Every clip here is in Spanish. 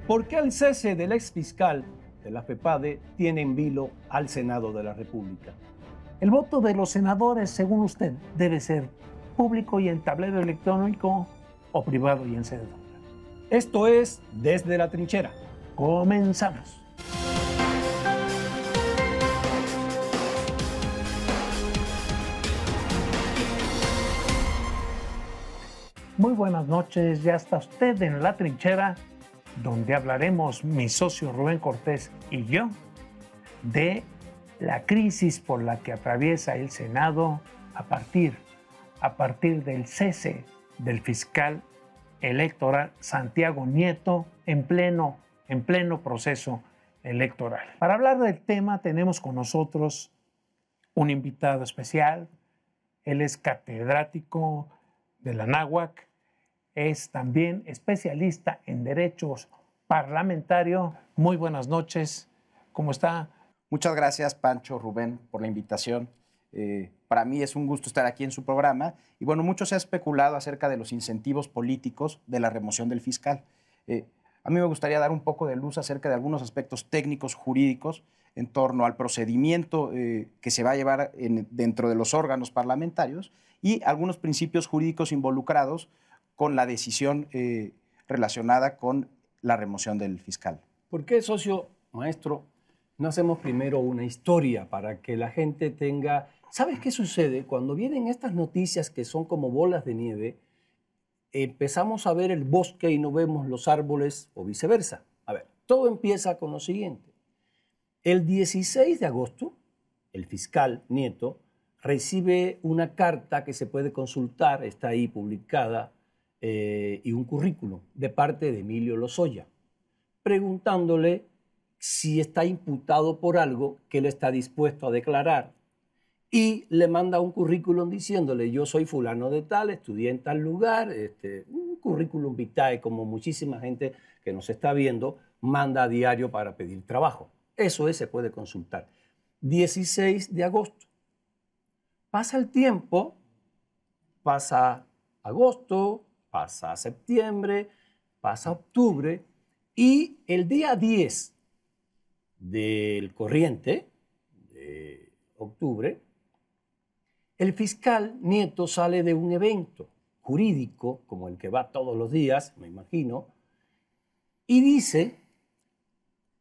¿Por qué el cese del exfiscal de la FEPADE tiene en vilo al Senado de la República? El voto de los senadores, según usted, debe ser público y en tablero electrónico o privado y en cédula. Esto es Desde la Trinchera. Comenzamos. Muy buenas noches, ya está usted en La Trinchera, donde hablaremos mi socio Rubén Cortés y yo de la crisis por la que atraviesa el Senado a partir del cese del fiscal electoral Santiago Nieto en pleno proceso electoral. Para hablar del tema tenemos con nosotros un invitado especial. Él es catedrático de la Anáhuac, es también especialista en derechos parlamentarios. Muy buenas noches, ¿cómo está? Muchas gracias, Pancho, Rubén, por la invitación. Para mí es un gusto estar aquí en su programa. Y bueno, mucho se ha especulado acerca de los incentivos políticos de la remoción del fiscal. A mí me gustaría dar un poco de luz acerca de algunos aspectos técnicos, jurídicos, en torno al procedimiento que se va a llevar dentro de los órganos parlamentarios y algunos principios jurídicos involucrados con la decisión relacionada con la remoción del fiscal. ¿Por qué, socio, maestro, no hacemos primero una historia para que la gente tenga... ¿Sabes qué sucede? Cuando vienen estas noticias que son como bolas de nieve, empezamos a ver el bosque y no vemos los árboles o viceversa. A ver, todo empieza con lo siguiente. El 16 de agosto, el fiscal Nieto recibe una carta que se puede consultar, está ahí publicada, y un currículum de parte de Emilio Lozoya, preguntándole si está imputado por algo que él está dispuesto a declarar. Y le manda un currículum diciéndole, yo soy fulano de tal, estudié en tal lugar, un currículum vitae como muchísima gente que nos está viendo manda a diario para pedir trabajo. Eso se puede consultar. 16 de agosto. Pasa el tiempo, pasa agosto, pasa septiembre, pasa octubre y el día 10 del corriente de octubre, el fiscal Nieto sale de un evento jurídico, como el que va todos los días, me imagino, y dice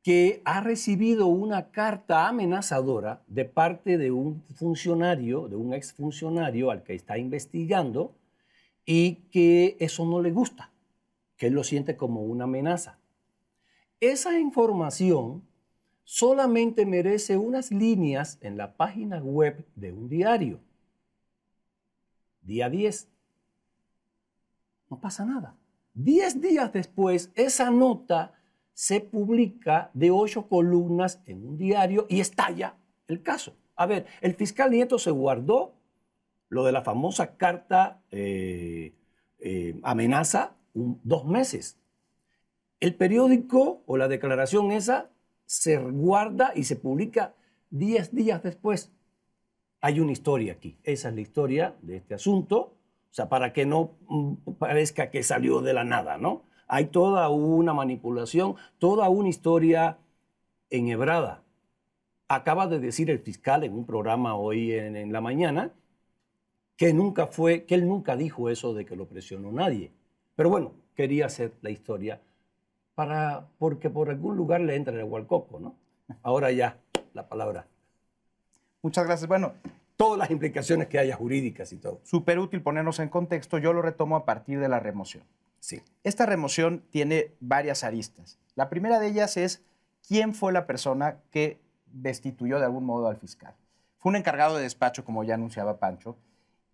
que ha recibido una carta amenazadora de parte de un funcionario, de un exfuncionario al que está investigando, y que eso no le gusta, que él lo siente como una amenaza. Esa información solamente merece unas líneas en la página web de un diario. Día 10. No pasa nada. 10 días después, esa nota se publica de 8 columnas en un diario y estalla el caso. A ver, el fiscal Nieto se guardó lo de la famosa carta amenaza 2 meses. El periódico o la declaración esa se guarda y se publica 10 días después. Hay una historia aquí. Esa es la historia de este asunto. O sea, para que no parezca que salió de la nada, ¿no? Hay toda una manipulación, toda una historia enhebrada. Acaba de decir el fiscal en un programa hoy en la mañana que él nunca dijo eso de que lo presionó nadie. Pero bueno, quería hacer la historia porque por algún lugar le entra el hualcoco, ¿no? Ahora ya, la palabra. Muchas gracias. Bueno, todas las implicaciones que haya jurídicas y todo. Súper útil ponernos en contexto. Yo lo retomo a partir de la remoción. Sí. Esta remoción tiene varias aristas. La primera de ellas es quién fue la persona que destituyó de algún modo al fiscal. Fue un encargado de despacho, como ya anunciaba Pancho,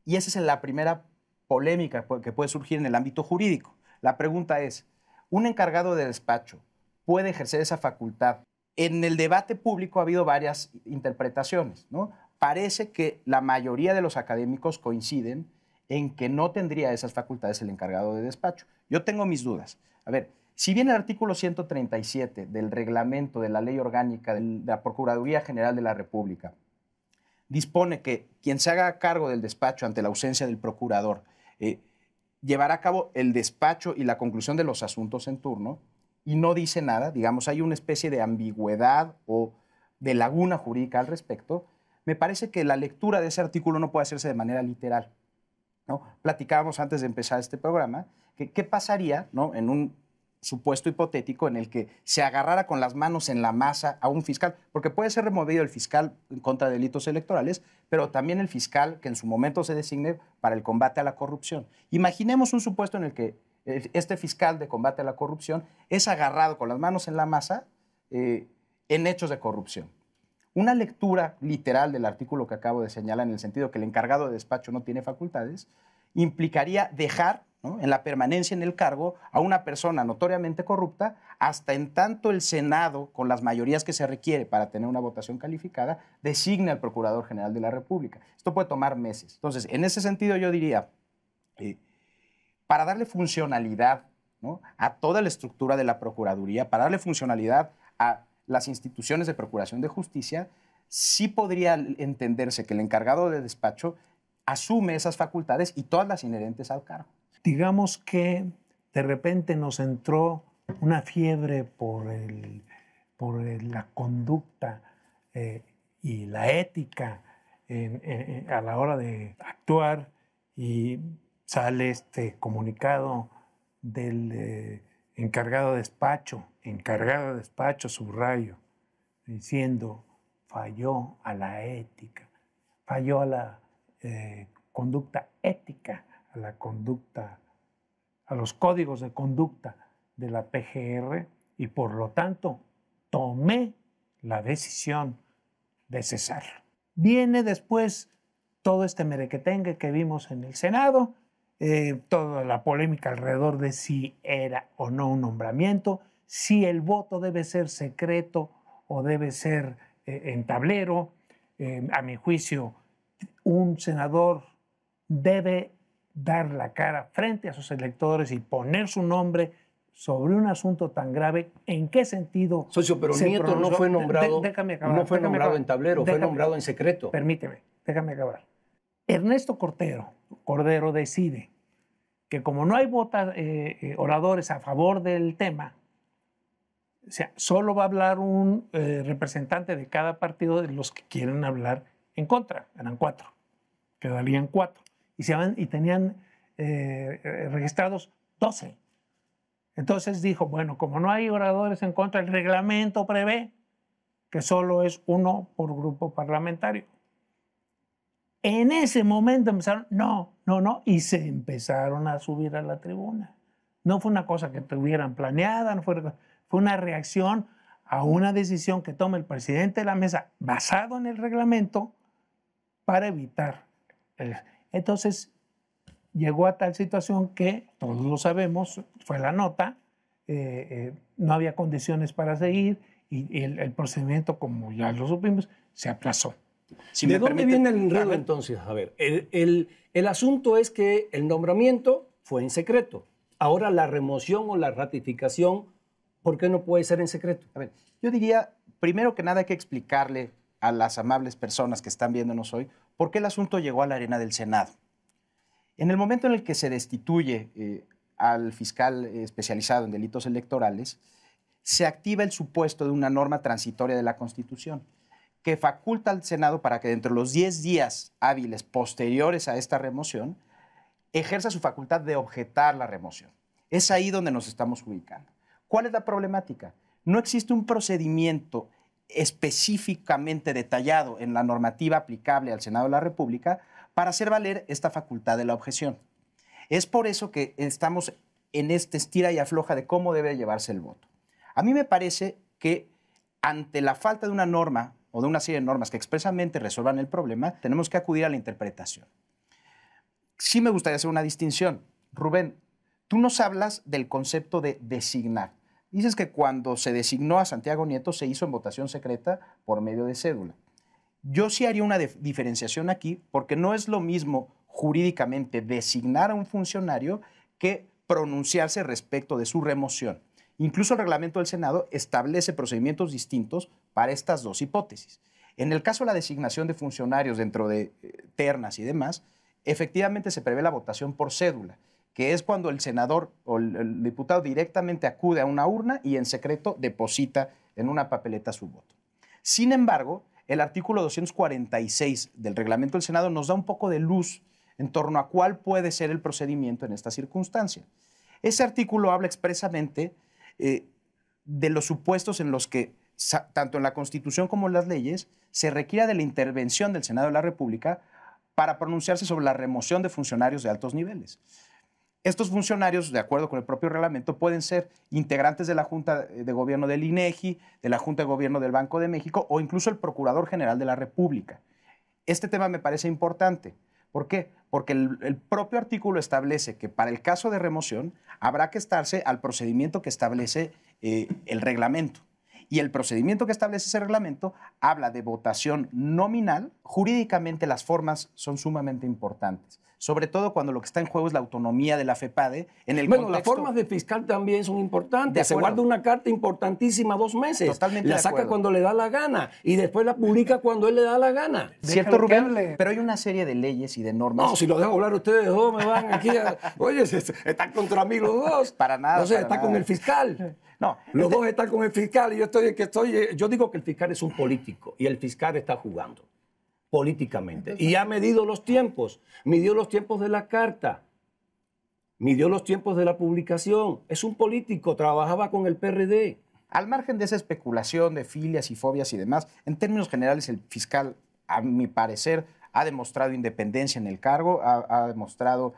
y esa es la primera polémica que puede surgir en el ámbito jurídico. La pregunta es, ¿un encargado de despacho puede ejercer esa facultad? En el debate público ha habido varias interpretaciones, ¿no? Parece que la mayoría de los académicos coinciden en que no tendría esas facultades el encargado de despacho. Yo tengo mis dudas. A ver, si bien el artículo 137 del reglamento de la Ley Orgánica de la Procuraduría General de la República dispone que quien se haga cargo del despacho ante la ausencia del procurador llevará a cabo el despacho y la conclusión de los asuntos en turno y no dice nada, digamos, hay una especie de ambigüedad o de laguna jurídica al respecto, me parece que la lectura de ese artículo no puede hacerse de manera literal, ¿no? Platicábamos antes de empezar este programa que qué pasaría, ¿no?, en un supuesto hipotético en el que se agarrara con las manos en la masa a un fiscal, porque puede ser removido el fiscal en contra de delitos electorales, pero también el fiscal que en su momento se designe para el combate a la corrupción. Imaginemos un supuesto en el que este fiscal de combate a la corrupción es agarrado con las manos en la masa en hechos de corrupción. Una lectura literal del artículo que acabo de señalar, en el sentido que el encargado de despacho no tiene facultades, implicaría dejar, ¿no?, en la permanencia en el cargo a una persona notoriamente corrupta hasta en tanto el Senado, con las mayorías que se requiere para tener una votación calificada, designe al Procurador General de la República. Esto puede tomar meses. Entonces, en ese sentido yo diría, para darle funcionalidad, ¿no?, a toda la estructura de la Procuraduría, para darle funcionalidad a las instituciones de procuración de justicia, sí podría entenderse que el encargado de despacho asume esas facultades y todas las inherentes al cargo. Digamos que de repente nos entró una fiebre por la conducta y la ética a la hora de actuar, y sale este comunicado del encargado de despacho, subrayo, diciendo falló a la ética, falló a la conducta ética, a la conducta, a los códigos de conducta de la PGR, y por lo tanto tomé la decisión de cesarlo. Viene después todo este merequetengue que vimos en el Senado, toda la polémica alrededor de si era o no un nombramiento, si el voto debe ser secreto o debe ser en tablero. A mi juicio, un senador debe dar la cara frente a sus electores y poner su nombre sobre un asunto tan grave. ¿En qué sentido? Socio, pero Nieto no fue nombrado, déjame acabar, no fue nombrado en tablero, fue nombrado en secreto. Permíteme, déjame acabar. Ernesto Cordero decide que como no hay oradores a favor del tema, o sea, solo va a hablar un representante de cada partido de los que quieren hablar en contra. Eran 4, quedarían 4. Y tenían registrados 12. Entonces dijo, bueno, como no hay oradores en contra, el reglamento prevé que solo es 1 por grupo parlamentario. En ese momento empezaron, no, y se empezaron a subir a la tribuna. No fue una cosa que tuvieran planeada, fue una reacción a una decisión que toma el presidente de la mesa basado en el reglamento para evitar. Entonces, llegó a tal situación que, todos lo sabemos, fue la nota, no había condiciones para seguir y el procedimiento, como ya lo supimos, se aplazó. Si ¿De dónde viene el enredo entonces? A ver, el asunto es que el nombramiento fue en secreto. Ahora la remoción o la ratificación, ¿por qué no puede ser en secreto? A ver, yo diría, primero que nada hay que explicarle a las amables personas que están viéndonos hoy por qué el asunto llegó a la arena del Senado. En el momento en el que se destituye al fiscal especializado en delitos electorales, se activa el supuesto de una norma transitoria de la Constitución que faculta al Senado para que dentro de los 10 días hábiles posteriores a esta remoción ejerza su facultad de objetar la remoción. Es ahí donde nos estamos ubicando. ¿Cuál es la problemática? No existe un procedimiento específicamente detallado en la normativa aplicable al Senado de la República para hacer valer esta facultad de la objeción. Es por eso que estamos en este estira y afloja de cómo debe llevarse el voto. A mí me parece que ante la falta de una norma o de una serie de normas que expresamente resuelvan el problema, tenemos que acudir a la interpretación. Sí me gustaría hacer una distinción. Rubén, tú nos hablas del concepto de designar. Dices que cuando se designó a Santiago Nieto se hizo en votación secreta por medio de cédula. Yo sí haría una diferenciación aquí porque no es lo mismo jurídicamente designar a un funcionario que pronunciarse respecto de su remoción. Incluso el reglamento del Senado establece procedimientos distintos para estas dos hipótesis. En el caso de la designación de funcionarios dentro de ternas y demás, efectivamente se prevé la votación por cédula, que es cuando el senador o el diputado directamente acude a una urna y en secreto deposita en una papeleta su voto. Sin embargo, el artículo 246 del reglamento del Senado nos da un poco de luz en torno a cuál puede ser el procedimiento en esta circunstancia. Ese artículo habla expresamente de los supuestos en los que, tanto en la Constitución como en las leyes, se requiere de la intervención del Senado de la República para pronunciarse sobre la remoción de funcionarios de altos niveles. Estos funcionarios, de acuerdo con el propio reglamento, pueden ser integrantes de la Junta de Gobierno del INEGI, de la Junta de Gobierno del Banco de México o incluso el Procurador General de la República. Este tema me parece importante. ¿Por qué? Porque el propio artículo establece que para el caso de remoción habrá que estarse al procedimiento que establece el reglamento. Y el procedimiento que establece ese reglamento habla de votación nominal. Jurídicamente las formas son sumamente importantes, sobre todo cuando lo que está en juego es la autonomía de la FEPADE. Las formas de fiscal también son importantes. Se guarda una carta importantísima 2 meses. Totalmente la saca cuando le da la gana y después la publica cuando él le da la gana. ¿Cierto, Rubén? Pero hay una serie de leyes y de normas. No, si lo dejo hablar ustedes dos, me van aquí a... Oye, están contra mí los dos. Para nada. No sé, está con el fiscal. No, los dos están con el fiscal y yo digo que el fiscal es un político y el fiscal está jugando políticamente. Y ha medido los tiempos, midió los tiempos de la carta, midió los tiempos de la publicación. Es un político, trabajaba con el PRD. Al margen de esa especulación de filias y fobias y demás, en términos generales el fiscal, a mi parecer, ha demostrado independencia en el cargo, ha demostrado...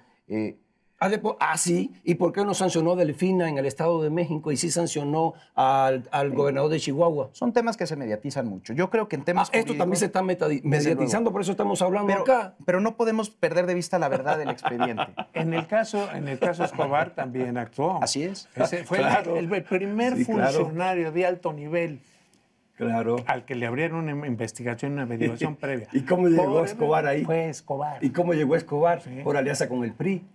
sí. ¿Y por qué no sancionó a Delfina en el Estado de México y sí sancionó al gobernador de Chihuahua? Son temas que se mediatizan mucho. Yo creo que en temas esto también se está mediatizando, por eso estamos hablando acá. Pero no podemos perder de vista la verdad del expediente. En el caso Escobar también actuó. Así es. Ese fue el primer funcionario de alto nivel al que le abrieron una investigación, una averiguación previa. ¿Y cómo llegó Escobar ahí? Fue Escobar. ¿Y cómo llegó Escobar? Sí. Por alianza con el PRI.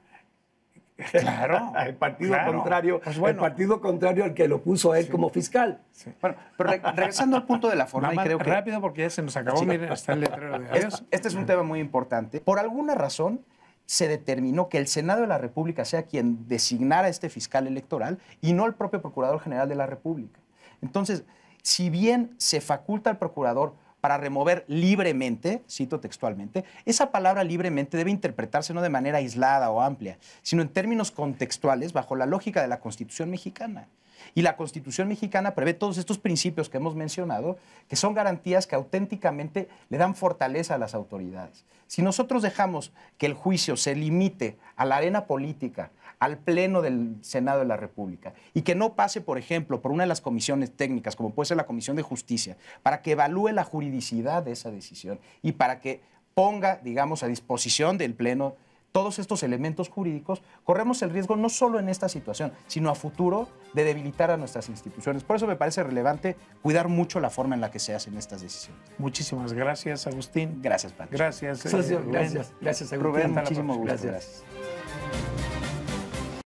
Claro. El partido contrario, pues el partido contrario al que lo puso a él como fiscal. Sí. Bueno, pero regresando al punto de la forma, creo que rápido porque ya se nos acabó. Miren, hasta el letrero de adiós. Este es un tema muy importante. Por alguna razón se determinó que el Senado de la República sea quien designara a este fiscal electoral y no el propio Procurador General de la República. Entonces, si bien se faculta al procurador para remover libremente, cito textualmente, esa palabra libremente debe interpretarse no de manera aislada o amplia, sino en términos contextuales bajo la lógica de la Constitución mexicana. Y la Constitución mexicana prevé todos estos principios que hemos mencionado, que son garantías que auténticamente le dan fortaleza a las autoridades. Si nosotros dejamos que el juicio se limite a la arena política, al Pleno del Senado de la República, y que no pase, por ejemplo, por una de las comisiones técnicas, como puede ser la Comisión de Justicia, para que evalúe la juridicidad de esa decisión y para que ponga, digamos, a disposición del Pleno todos estos elementos jurídicos, corremos el riesgo no solo en esta situación, sino a futuro de debilitar a nuestras instituciones. Por eso me parece relevante cuidar mucho la forma en la que se hacen estas decisiones. Muchísimas gracias, Agustín. Gracias, Pancho. Gracias, gracias, Agustín. Rubén, muchísimo gusto. Gracias.